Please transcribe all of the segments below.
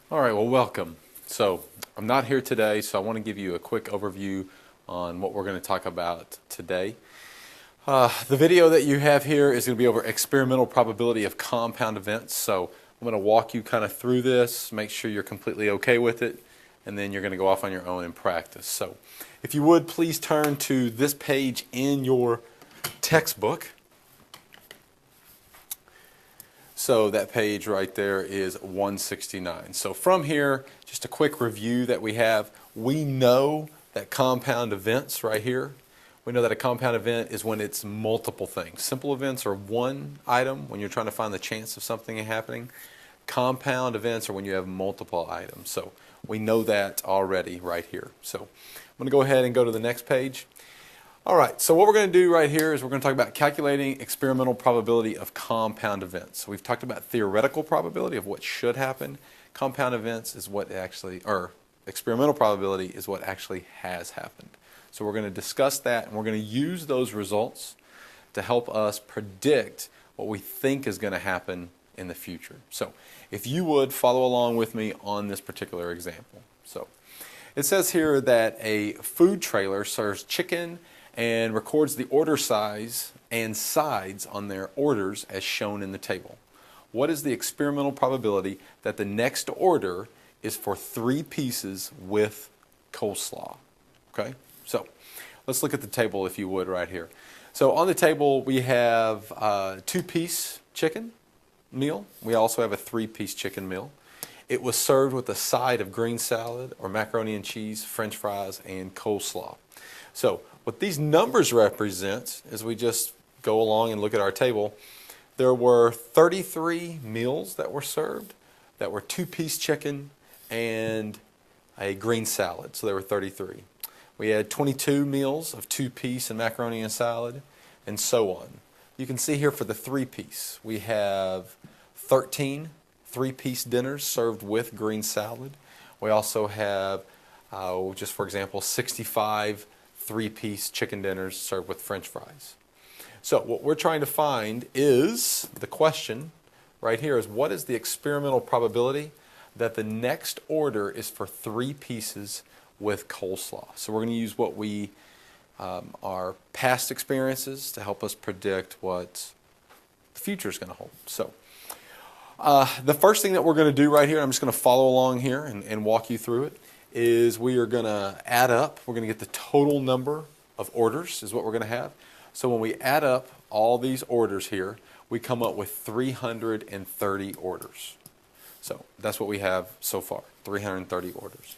All right, well, welcome. So, I'm not here today, so I want to give you a quick overview on what we're going to talk about today. The video that you have here is going to be over experimental probability of compound events. So, I'm going to walk you kind of through this, make sure you're completely okay with it, and then you're going to go off on your own and practice. So, if you would, please turn to this page in your textbook. So that page right there is 169. So from here, just a quick review that we have. We know that compound events right here, we know that a compound event is when it's multiple things. Simple events are one item when you're trying to find the chance of something happening. Compound events are when you have multiple items. So we know that already right here. So I'm going to go ahead and go to the next page. All right, so what we're going to do right here is we're going to talk about calculating experimental probability of compound events. So we've talked about theoretical probability of what should happen. Compound events is what actually, or experimental probability is what actually has happened. So we're going to discuss that, and we're going to use those results to help us predict what we think is going to happen in the future. So if you would follow along with me on this particular example. So it says here that a food trailer serves chicken and records the order size and sides on their orders as shown in the table. What is the experimental probability that the next order is for 3 pieces with coleslaw? Okay, so let's look at the table if you would right here. So on the table we have a 2-piece chicken meal. We also have a 3-piece chicken meal. It was served with a side of green salad or macaroni and cheese, french fries, and coleslaw. So what these numbers represent, as we just go along and look at our table, there were 33 meals that were served that were 2-piece chicken and a green salad. So there were 33. We had 22 meals of 2-piece and macaroni and salad, and so on. You can see here for the 3-piece, we have 13 3-piece dinners served with green salad. We also have, just for example, 65 3-piece chicken dinners served with french fries. So what we're trying to find is, the question right here is, what is the experimental probability that the next order is for 3 pieces with coleslaw? So we're going to use what we, our past experiences to help us predict what the future is going to hold. So the first thing that we're going to do right here, I'm just going to follow along here and walk you through it, is we are going to add up. We're going to get the total number of orders is what we're going to have. So when we add up all these orders here, we come up with 330 orders. So that's what we have so far, 330 orders.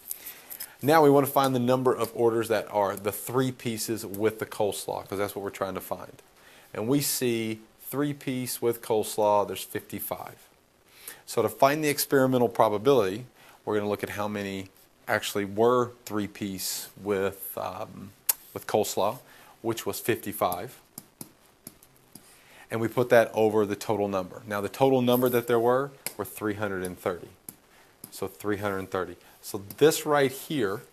Now we want to find the number of orders that are the 3 pieces with the coleslaw, because that's what we're trying to find. And we see 3-piece with coleslaw, there's 55. So to find the experimental probability, we're going to look at how many actually were 3-piece with coleslaw, which was 55. And we put that over the total number. Now the total number that there were 330. So 330. So this right here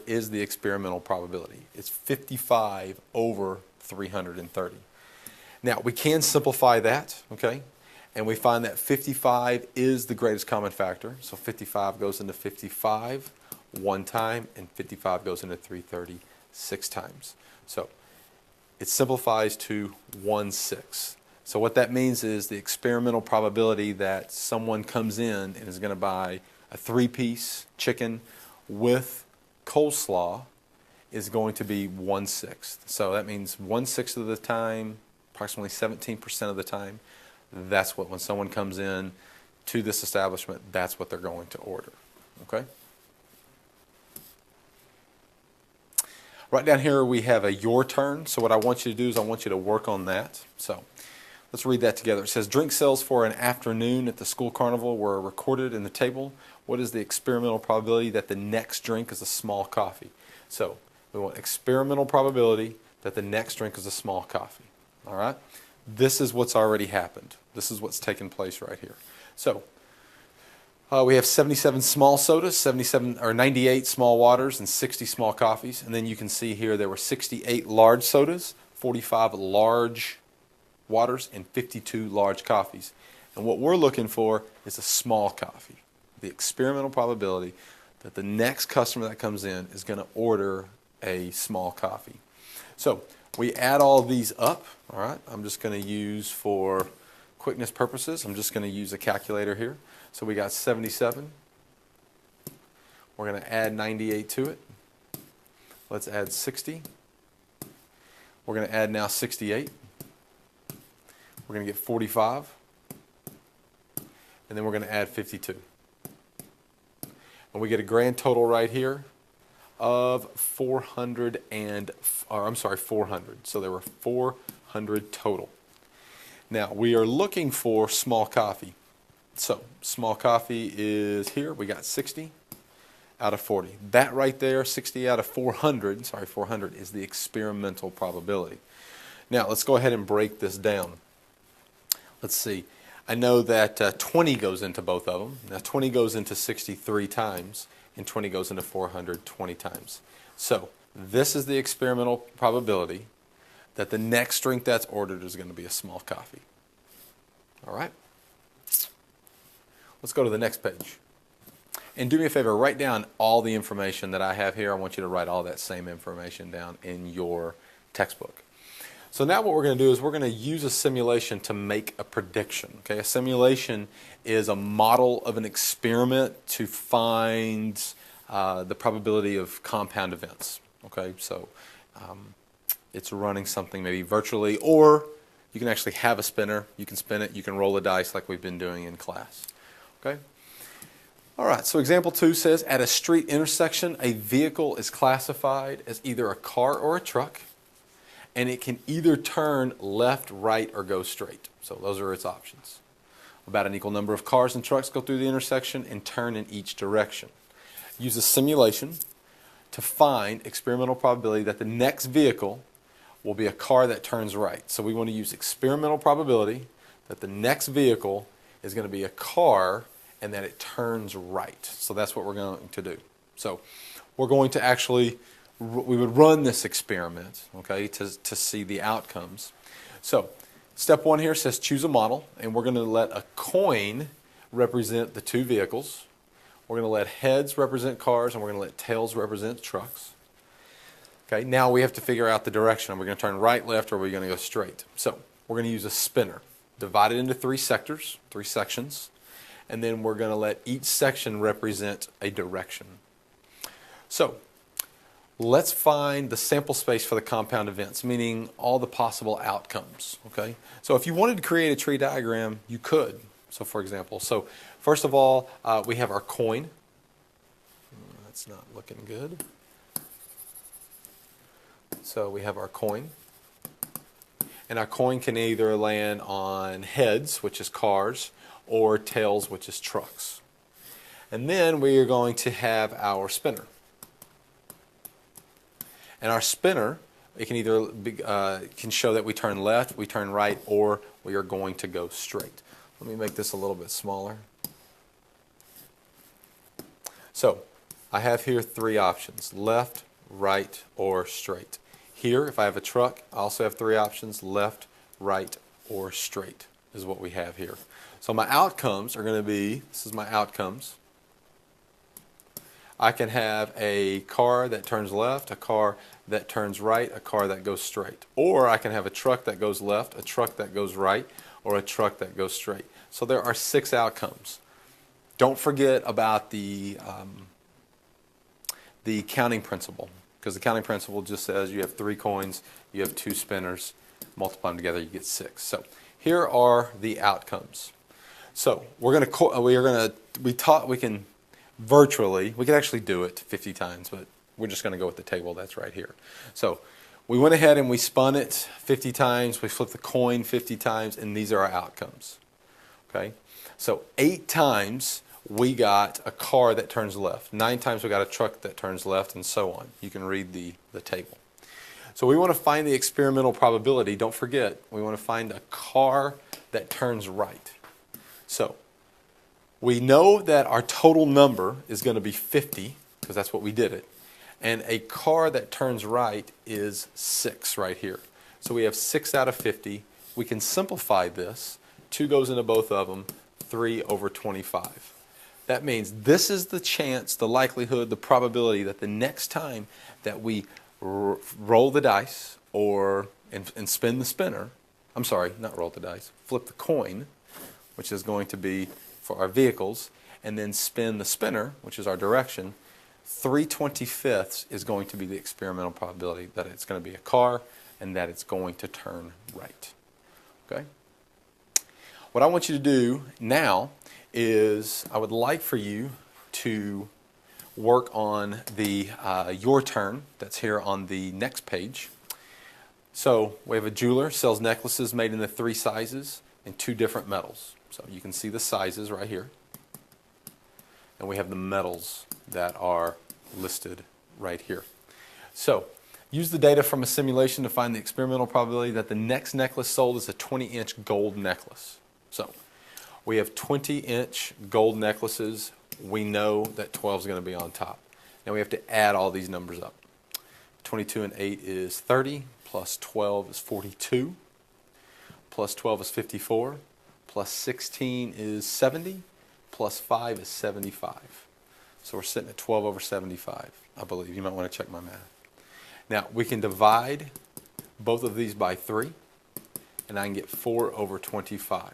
is the experimental probability. It's 55 over 330. Now we can simplify that, okay? And we find that 55 is the greatest common factor. So 55 goes into 55 1 time, and 55 goes into 330 6 times. So it simplifies to 1/6. So what that means is the experimental probability that someone comes in and is going to buy a 3-piece chicken with coleslaw is going to be 1/6. So that means 1/6 of the time, approximately 17% of the time, that's what, when someone comes in to this establishment, that's what they're going to order. Okay? Right down here we have a your turn. So what I want you to do is I want you to work on that. So let's read that together. It says, drink sales for an afternoon at the school carnival were recorded in the table. What is the experimental probability that the next drink is a small coffee? So we want experimental probability that the next drink is a small coffee. All right? This is what's already happened. This is what's taken place right here. So we have 77 small sodas, 98 small waters, and 60 small coffees. And then you can see here there were 68 large sodas, 45 large waters, and 52 large coffees. And what we're looking for is a small coffee. The experimental probability that the next customer that comes in is going to order a small coffee. So we add all these up, all right? I'm just going to use, for quickness purposes, I'm just going to use a calculator here. So we got 77. We're going to add 98 to it. Let's add 60. We're going to add now 68. We're going to get 45. And then we're going to add 52. And we get a grand total right here of 400. So there were 400 total. Now we are looking for small coffee. So small coffee is here. We got 60 out of 40. That right there, 60 out of 400, 400 is the experimental probability. Now let's go ahead and break this down. Let's see. I know that 20 goes into both of them. Now 20 goes into 63 times, and 20 goes into 420 times. So this is the experimental probability that the next drink that's ordered is going to be a small coffee. All right? Let's go to the next page. And do me a favor, write down all the information that I have here. I want you to write all that same information down in your textbook. So now what we're going to do is we're going to use a simulation to make a prediction. Okay? A simulation is a model of an experiment to find the probability of compound events. Okay? So it's running something maybe virtually, or you can actually have a spinner. You can spin it. You can roll a dice like we've been doing in class. Okay? All right, so example 2 says, at a street intersection, a vehicle is classified as either a car or a truck, and it can either turn left, right, or go straight. So those are its options. About an equal number of cars and trucks go through the intersection and turn in each direction. Use a simulation to find experimental probability that the next vehicle will be a car that turns right. So we want to use experimental probability that the next vehicle is going to be a car and that it turns right. So that's what we're going to do. So we're going to actually, we would run this experiment, okay, to see the outcomes. So step 1 here says choose a model, and we're going to let a coin represent the two vehicles. We're going to let heads represent cars, and we're going to let tails represent trucks. Okay, now we have to figure out the direction. Are we going to turn right, left, or are we going to go straight? So we're going to use a spinner, divide it into 3 sectors, 3 sections. And then we're going to let each section represent a direction. So let's find the sample space for the compound events, meaning all the possible outcomes. Okay? So if you wanted to create a tree diagram, you could. So for example, so first of all, we have our coin. That's not looking good. So we have our coin. And our coin can either land on heads, which is cars, or tails, which is trucks. And then we are going to have our spinner. And our spinner, it can either can show that we turn left, we turn right, or we are going to go straight. Let me make this a little bit smaller. So I have here 3 options: left, right, or straight. Here, if I have a truck, I also have 3 options: left, right, or straight is what we have here. So my outcomes are going to be, this is my outcomes. I can have a car that turns left, a car that turns right, a car that goes straight. Or I can have a truck that goes left, a truck that goes right, or a truck that goes straight. So there are 6 outcomes. Don't forget about the counting principle, because the counting principle just says you have 3 coins, you have 2 spinners, multiply them together, you get 6. So here are the outcomes. So we can virtually, we could actually do it 50 times, but we're just going to go with the table that's right here. So we went ahead and we spun it 50 times, we flipped the coin 50 times, and these are our outcomes. Okay? So 8 times we got a car that turns left. 9 times we got a truck that turns left, and so on. You can read the table. So we want to find the experimental probability. Don't forget, we want to find a car that turns right. So we know that our total number is going to be 50, because that's what we did it. And a car that turns right is 6 right here. So we have 6 out of 50. We can simplify this 2 goes into both of them, 3 over 25. That means this is the chance, the likelihood, the probability that the next time that we roll the dice and spin the spinner, I'm sorry, not roll the dice, flip the coin, which is going to be for our vehicles, and then spin the spinner, which is our direction, 3/25 is going to be the experimental probability that it's going to be a car and that it's going to turn right. Okay? What I want you to do now is I would like for you to work on the your turn that's here on the next page. So we have a jeweler sells necklaces made in the 3 sizes in 2 different metals. So you can see the sizes right here. And we have the metals that are listed right here. So use the data from a simulation to find the experimental probability that the next necklace sold is a 20-inch gold necklace. So we have 20-inch gold necklaces. We know that 12 is going to be on top. Now we have to add all these numbers up. 22 and 8 is 30, plus 12 is 42, plus 12 is 54, plus 16 is 70, plus 5 is 75. So we're sitting at 12 over 75, I believe. You might want to check my math. Now we can divide both of these by 3, and I can get 4 over 25.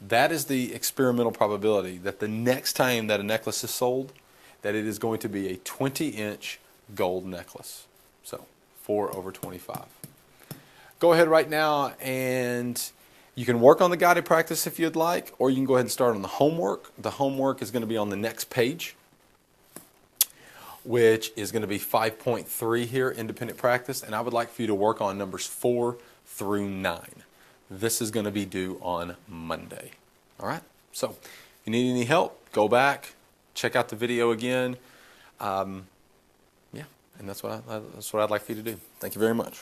That is the experimental probability that the next time that a necklace is sold, that it is going to be a 20-inch gold necklace. So 4 over 25. Go ahead right now and you can work on the guided practice if you'd like, or you can go ahead and start on the homework. The homework is going to be on the next page, which is going to be 5.3 here, independent practice, and I would like for you to work on numbers 4 through 9. This is going to be due on Monday. All right? So if you need any help, go back, check out the video again. Yeah, and that's what I'd like for you to do. Thank you very much.